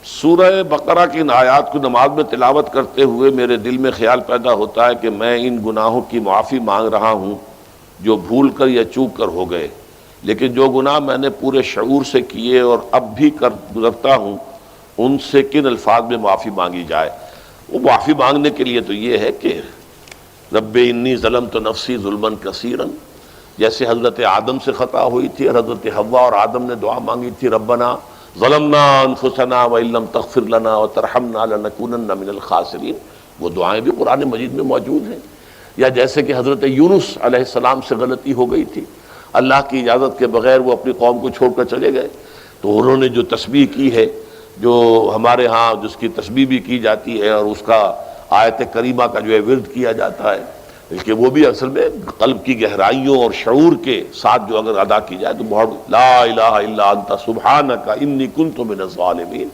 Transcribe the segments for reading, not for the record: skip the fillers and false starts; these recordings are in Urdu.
سورہ بقرہ کی ان آیات کو نماز میں تلاوت کرتے ہوئے میرے دل میں خیال پیدا ہوتا ہے کہ میں ان گناہوں کی معافی مانگ رہا ہوں جو بھول کر یا چوک کر ہو گئے، لیکن جو گناہ میں نے پورے شعور سے کیے اور اب بھی کر گزرتا ہوں ان سے کن الفاظ میں معافی مانگی جائے؟ وہ معافی مانگنے کے لیے تو یہ ہے کہ رب انی ظلمت نفسی ظلما کثیرا، جیسے حضرت آدم سے خطا ہوئی تھی اور حضرت حوا اور آدم نے دعا مانگی تھی ربنا ظلمنا انفسنا وان لم تغفر لنا وترحمنا لنکونن من الخاسرین، وہ دعائیں بھی قرآن مجید میں موجود ہیں۔ یا جیسے کہ حضرت یونس علیہ السلام سے غلطی ہو گئی تھی، اللہ کی اجازت کے بغیر وہ اپنی قوم کو چھوڑ کر چلے گئے، تو انہوں نے جو تسبیح کی ہے، جو ہمارے ہاں جس کی تسبیح بھی کی جاتی ہے اور اس کا آیت کریمہ کا جو ہے ورد کیا جاتا ہے، بلکہ وہ بھی اصل میں قلب کی گہرائیوں اور شعور کے ساتھ جو اگر ادا کی جائے تو بہت لا الہ الا انت سبحانک انی کنت من الظالمین،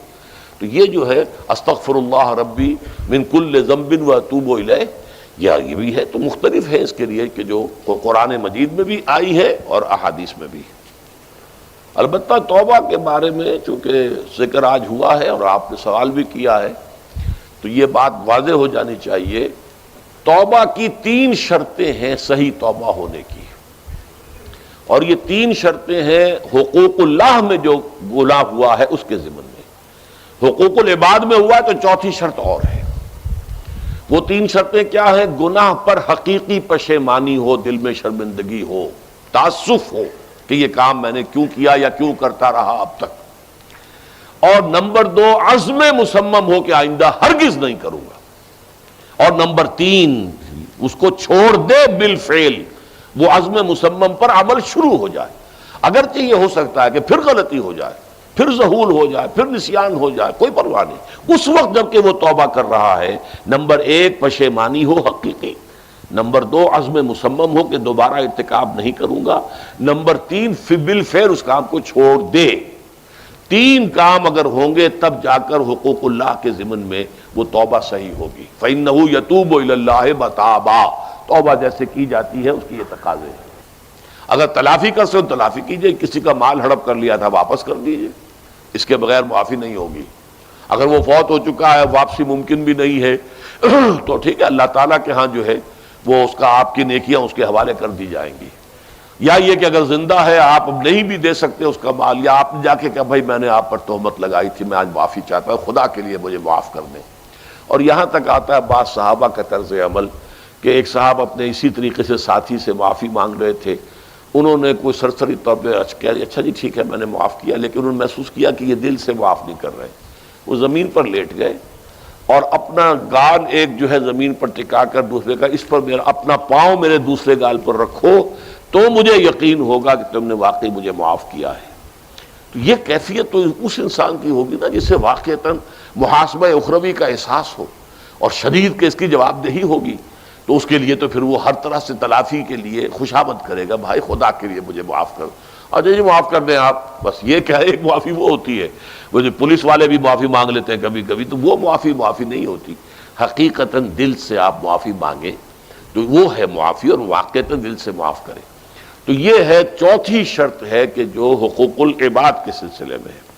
تو یہ جو ہے استغفر اللہ ربی من کل ذنب واتوب الیہ، یہ بھی ہے۔ تو مختلف ہے اس کے لیے کہ جو قرآن مجید میں بھی آئی ہے اور احادیث میں بھی۔ البتہ توبہ کے بارے میں چونکہ ذکر آج ہوا ہے اور آپ نے سوال بھی کیا ہے، تو یہ بات واضح ہو جانی چاہیے، توبہ کی 3 شرطیں ہیں صحیح توبہ ہونے کی، اور یہ 3 شرطیں ہیں حقوق اللہ میں جو گناہ ہوا ہے اس کے ضمن میں۔ حقوق العباد میں ہوا ہے تو 4تھی شرط اور ہے۔ وہ 3 شرطیں کیا ہیں؟ گناہ پر حقیقی پشیمانی ہو، دل میں شرمندگی ہو، تعسف ہو کہ یہ کام میں نے کیوں کیا یا کیوں کرتا رہا اب تک، اور نمبر 2 عزم مصمم ہو کہ آئندہ ہرگز نہیں کروں گا، اور نمبر 3 اس کو چھوڑ دے بالفعل، وہ عزم مصمم پر عمل شروع ہو جائے۔ اگرچہ یہ ہو سکتا ہے کہ پھر غلطی ہو جائے، پھر ذہول ہو جائے، پھر نسیان ہو جائے، کوئی پرواہ نہیں، اس وقت جب کہ وہ توبہ کر رہا ہے نمبر 1 پشیمانی ہو حقیقی، نمبر 2 عزم مصمم ہو کہ دوبارہ ارتکاب نہیں کروں گا، نمبر 3 بالفعل اس کام کو چھوڑ دے۔ 3 کام اگر ہوں گے تب جا کر حقوق اللہ کے ضمن میں وہ توبہ صحیح ہوگی۔ فَإِنَّهُ يَتُوبُ إِلَى اللَّهِ مَتَابًا، توبہ جیسے کی جاتی ہے اس کی یہ تقاضے ہیں۔ اگر تلافی کر سکتے تلافی کیجئے، کسی کا مال ہڑپ کر لیا تھا واپس کر دیجئے، اس کے بغیر معافی نہیں ہوگی۔ اگر وہ فوت ہو چکا ہے، واپسی ممکن بھی نہیں ہے، تو ٹھیک ہے، اللہ تعالیٰ کے ہاں جو ہے وہ اس کا آپ کی نیکیاں اس کے حوالے کر دی جائیں گی۔ یا یہ کہ اگر زندہ ہے آپ اب نہیں بھی دے سکتے اس کا مال، یا آپ نے جا کے کہا بھائی میں نے آپ پر تہمت لگائی تھی، میں آج معافی چاہتا ہوں، خدا کے لیے مجھے معاف کر دیں۔ اور یہاں تک آتا ہے بعض صحابہ کا طرز عمل کہ ایک صاحب اپنے اسی طریقے سے ساتھی سے معافی مانگ رہے تھے، انہوں نے کوئی سرسری طور پہ کہا اچھا جی ٹھیک ہے میں نے معاف کیا، لیکن انہوں نے محسوس کیا کہ یہ دل سے معاف نہیں کر رہے، وہ زمین پر لیٹ گئے اور اپنا گال ایک جو ہے زمین پر ٹکا کر دوسرے کا، اس پر میرا اپنا پاؤں میرے دوسرے گال پر رکھو تو مجھے یقین ہوگا کہ تم نے واقعی مجھے معاف کیا ہے۔ تو یہ کیفیت تو اس انسان کی ہوگی نا جسے واقعتاً محاسبہ اخروی کا احساس ہو اور شدید کہ اس کی جواب دہی ہوگی، تو اس کے لیے تو پھر وہ ہر طرح سے تلافی کے لیے خوشامد کرے گا، بھائی خدا کے لیے مجھے معاف کر، اور جی معاف کر دیں آپ، بس یہ کیا ہے، ایک معافی وہ ہوتی ہے، وہ جو پولیس والے بھی معافی مانگ لیتے ہیں کبھی کبھی، تو وہ معافی نہیں ہوتی، حقیقتاً دل سے آپ معافی مانگیں تو وہ ہے معافی، اور واقعتاً دل سے معاف کریں۔ تو یہ ہے 4تھی شرط ہے کہ جو حقوق العباد کے سلسلے میں ہے۔